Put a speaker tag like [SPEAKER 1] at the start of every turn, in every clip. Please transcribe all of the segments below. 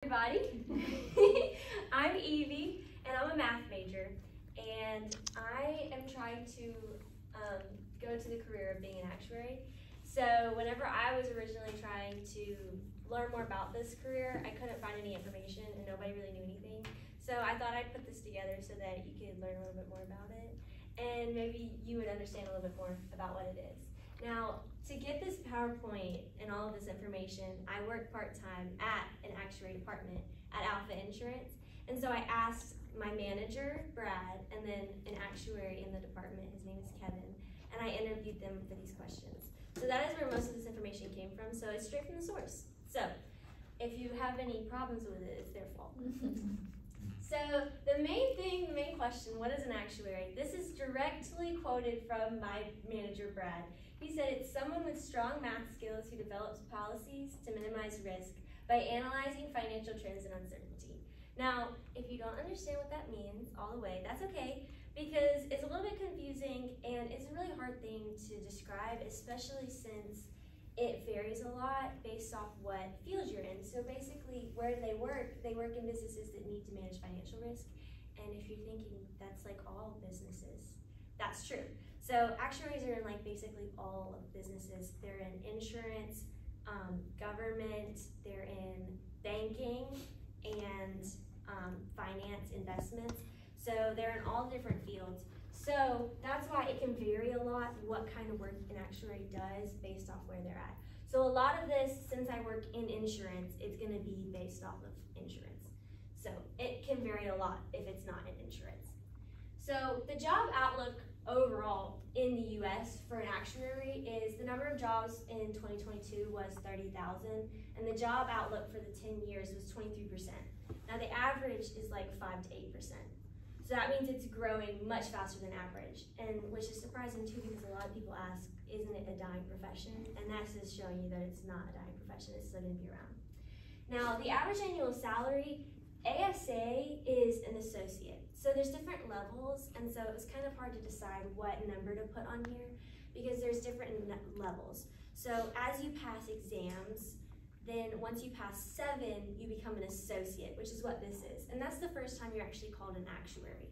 [SPEAKER 1] Everybody, I'm Evie, and I'm a math major, and I am trying to go to the career of being an actuary. So whenever I was originally trying to learn more about this career, I couldn't find any information, and nobody really knew anything. So I thought I'd put this together so that you could learn a little bit more about it, and maybe you would understand a little bit more about what it is. Now, to get this PowerPoint and all of this information, I work part-time at an actuary department at Alpha Insurance. And so I asked my manager, Brad, and then an actuary in the department, his name is Kevin, and I interviewed them for these questions. So that is where most of this information came from, so it's straight from the source. So if you have any problems with it, it's their fault. So the main question, what is an actuary? This is directly quoted from my manager, Brad. He said it's someone with strong math skills who develops policies to minimize risk by analyzing financial trends and uncertainty. Now, if you don't understand what that means all the way, that's okay, because it's a little bit confusing and it's a really hard thing to describe, especially since it varies a lot based off what field you're in. So basically, where do they work? They work in businesses that need to manage financial risk. And if you're thinking that's like all businesses, that's true. So actuaries are in like basically all of businesses. They're in insurance, government, they're in banking, and finance, investments. So they're in all different fields. So that's why it can vary a lot what kind of work an actuary does based off where they're at. So a lot of this, since I work in insurance, it's going to be based off of insurance. So it can vary a lot if it's not in insurance. So the job outlook overall in the US for an actuary is the number of jobs in 2022 was 30,000, and the job outlook for the 10 years was 23%. Now the average is like 5 to 8%. So that means it's growing much faster than average, and which is surprising too, because a lot of people ask, isn't it a dying profession? And that's just showing you that it's not a dying profession, it's still gonna be around. Now the average annual salary, ASA is an associate. So there's different levels, and so it was kind of hard to decide what number to put on here because there's different levels. So as you pass exams, then once you pass 7, you become an associate, which is what this is. And that's the first time you're actually called an actuary.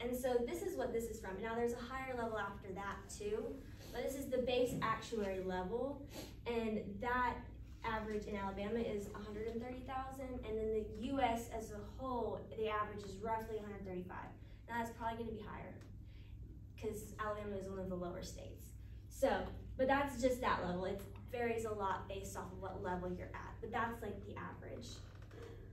[SPEAKER 1] And so this is what this is from. Now there's a higher level after that too, but this is the base actuary level, and that average in Alabama is 130,000, and then the US as a whole, the average is roughly 135. Now that's probably gonna be higher because Alabama is one of the lower states. So, but that's just that level. It varies a lot based off of what level you're at, but that's like the average.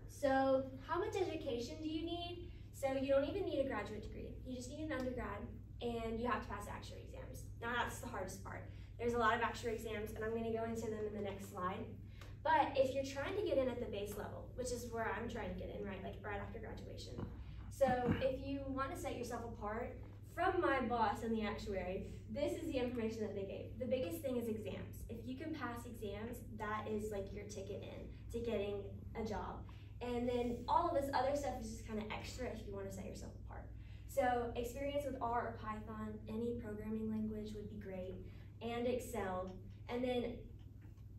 [SPEAKER 1] So how much education do you need? So you don't even need a graduate degree. You just need an undergrad, and you have to pass actuary exams. Now that's the hardest part. There's a lot of actuary exams, and I'm gonna go into them in the next slide. But if you're trying to get in at the base level, which is where I'm trying to get in, right after graduation. So if you want to set yourself apart from my boss and the actuary, this is the information that they gave. The biggest thing is exams. If you can pass exams, that is like your ticket in to getting a job. And then all of this other stuff is just kind of extra if you want to set yourself apart. So experience with R or Python, any programming language would be great, and Excel. And then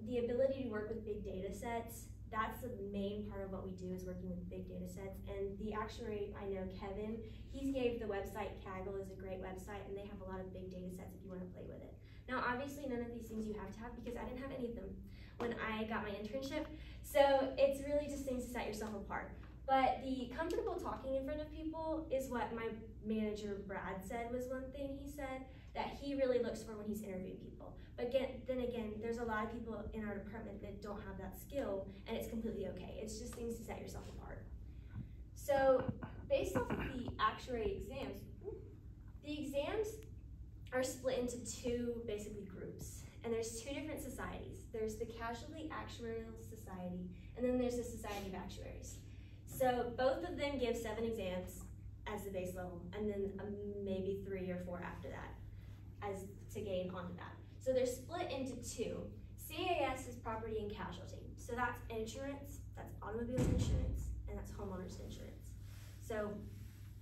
[SPEAKER 1] the ability to work with big data sets, that's the main part of what we do, is working with big data sets. And the actuary, I know, Kevin, he gave the website, Kaggle is a great website, and they have a lot of big data sets if you want to play with it. Now, obviously, none of these things you have to have because I didn't have any of them when I got my internship. So it's really just things to set yourself apart. But the comfortable talking in front of people is what my manager, Brad, said was one thing he said that he really looks for when he's interviewing people. But then again, there's a lot of people in our department that don't have that skill, and it's completely okay. It's just things to set yourself apart. So based off of the actuary exams, the exams are split into 2 basically groups. And there's 2 different societies. There's the Casualty Actuarial Society, and then there's the Society of Actuaries. So both of them give 7 exams as the base level, and then maybe 3 or 4 after that as to gain onto that. So they're split into 2. CAS is property and casualty. So that's insurance, that's automobile insurance, and that's homeowners insurance. So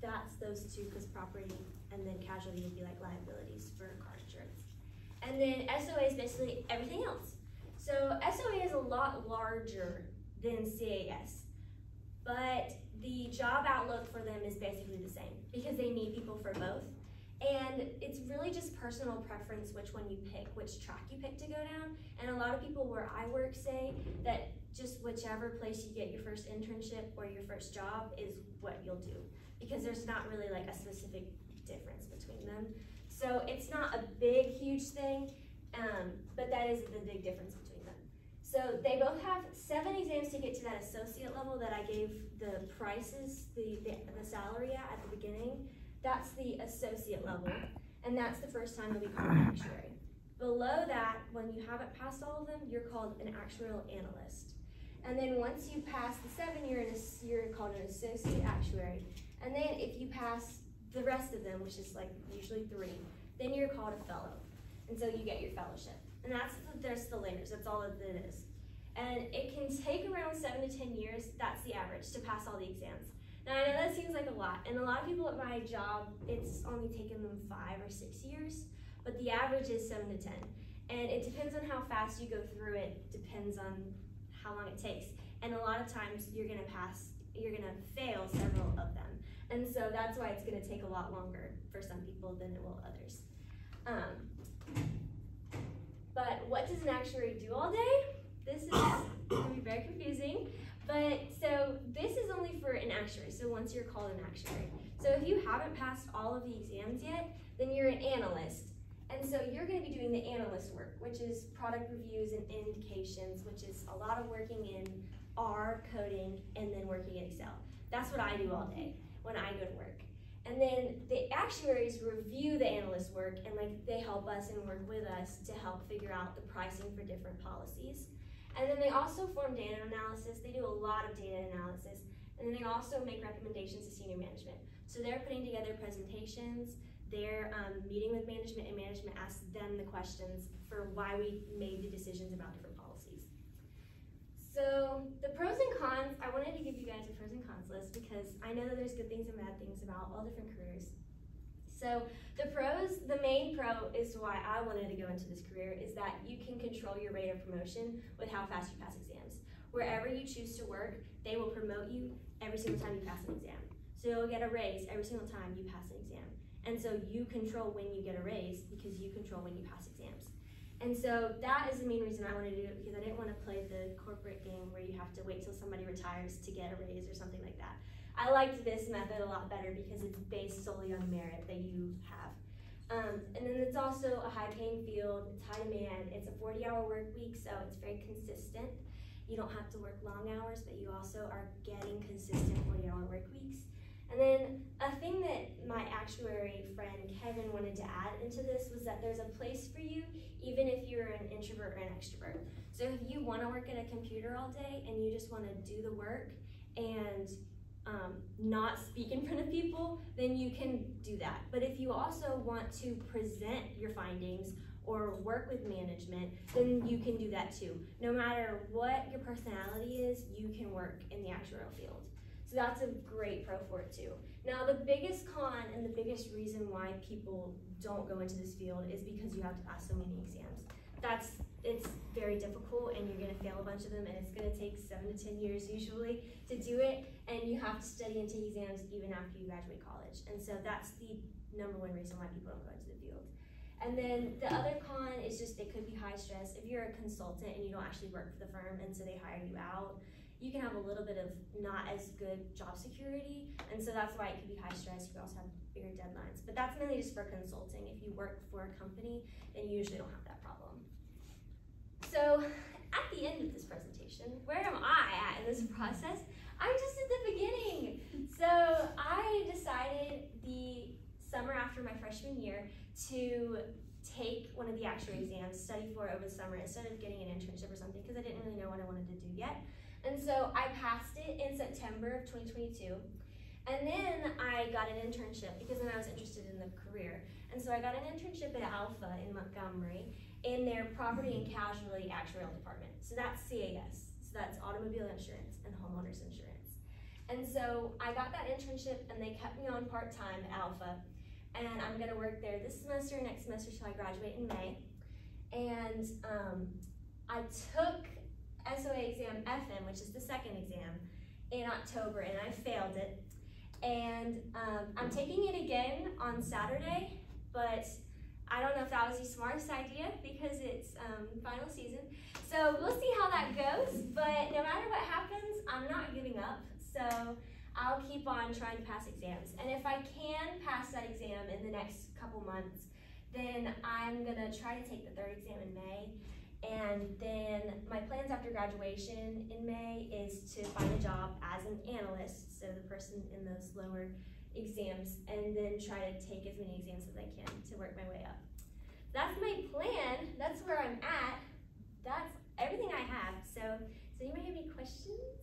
[SPEAKER 1] that's those 2, because property and then casualty would be like liabilities for car insurance. And then SOA is basically everything else. So SOA is a lot larger than CAS. but the job outlook for them is basically the same because they need people for both. And it's really just personal preference which one you pick, which track you pick to go down. And a lot of people where I work say that just whichever place you get your first internship or your first job is what you'll do, because there's not really like a specific difference between them. So it's not a big, huge thing, but that is the big difference between them. So they both have 7 exams to get to that associate level that I gave the prices, the salary at the beginning. That's the associate level, and that's the first time you'll be called an actuary. Below that, when you haven't passed all of them, you're called an actuarial analyst. And then once you pass the 7, you're called an associate actuary. And then if you pass the rest of them, which is like usually 3, then you're called a fellow. And so you get your fellowship. And there's the layers, that's all that it is. And it can take around 7 to 10 years, that's the average, to pass all the exams. Now I know that seems like a lot, and a lot of people at my job, it's only taken them 5 or 6 years, but the average is 7 to 10. And it depends on how fast you go through it, depends on how long it takes. And a lot of times you're gonna fail several of them. And so that's why it's gonna take a lot longer for some people than it will others. But what does an actuary do all day? This is gonna be very confusing. But so this is only for an actuary, so once you're called an actuary. So if you haven't passed all of the exams yet, then you're an analyst. And so you're gonna be doing the analyst work, which is product reviews and indications, which is a lot of working in R, coding, and then working in Excel. That's what I do all day when I go to work. And then the actuaries review the analyst work, and like they help us and work with us to help figure out the pricing for different policies. And then they also form data analysis. They do a lot of data analysis. And then they also make recommendations to senior management. So they're putting together presentations, they're meeting with management, and management asks them the questions for why we made the decisions about different policies. So the pros and cons, I wanted to give you guys a pros and cons list because I know that there's good things and bad things about all different careers. So the pros, the main pro is why I wanted to go into this career is that you can control your rate of promotion with how fast you pass exams. Wherever you choose to work, they will promote you every single time you pass an exam. So you'll get a raise every single time you pass an exam. And so you control when you get a raise because you control when you pass exams. And so that is the main reason I wanted to do it, because I didn't want to play the corporate game where you have to wait till somebody retires to get a raise or something like that. I liked this method a lot better because it's based solely on merit that you have. And then it's also a high-paying field, it's high demand, it's a 40-hour work week, so it's very consistent. You don't have to work long hours, but you also are getting consistent 40-hour work weeks. And then a thing that my actuary friend Kevin wanted to add into this was that there's a place for you even if you're an introvert or an extrovert. So if you want to work at a computer all day and you just want to do the work and not speak in front of people, then you can do that. But if you also want to present your findings or work with management, then you can do that too. No matter what your personality is, you can work in the actuarial field. So that's a great pro for it too. Now the biggest con and the biggest reason why people don't go into this field is because you have to pass so many exams. It's very difficult and you're gonna fail a bunch of them and it's gonna take 7 to 10 years usually to do it, and you have to study and take exams even after you graduate college. And so that's the #1 reason why people don't go into the field. And then the other con is just it could be high stress. If you're a consultant and you don't actually work for the firm and so they hire you out, you can have a little bit of not as good job security, and so that's why it can be high stress. You can also have bigger deadlines, but that's mainly just for consulting. If you work for a company, then you usually don't have that problem. So at the end of this presentation, where am I at in this process? I'm just at the beginning. So I decided the summer after my freshman year to take one of the actuary exams, study for it over the summer instead of getting an internship or something, because I didn't really know what I wanted to do yet. And so I passed it in September of 2022. And then I got an internship because then I was interested in the career. And so I got an internship at Alpha in Montgomery in their property and casualty actuarial department. So that's CAS. So that's automobile insurance and homeowners insurance. And so I got that internship and they kept me on part-time at Alpha. And I'm gonna work there this semester, next semester, till I graduate in May. And I took SOA exam FN, which is the second exam, in October, and I failed it. And I'm taking it again on Saturday, but I don't know if that was the smartest idea because it's final season. So we'll see how that goes, but no matter what happens, I'm not giving up. So I'll keep on trying to pass exams. And if I can pass that exam in the next couple months, then I'm gonna try to take the third exam in May. And then my plans after graduation in May is to find a job as an analyst, so the person in those lower exams, and then try to take as many exams as I can to work my way up. That's my plan. That's where I'm at. That's everything I have. So, does anybody have any questions?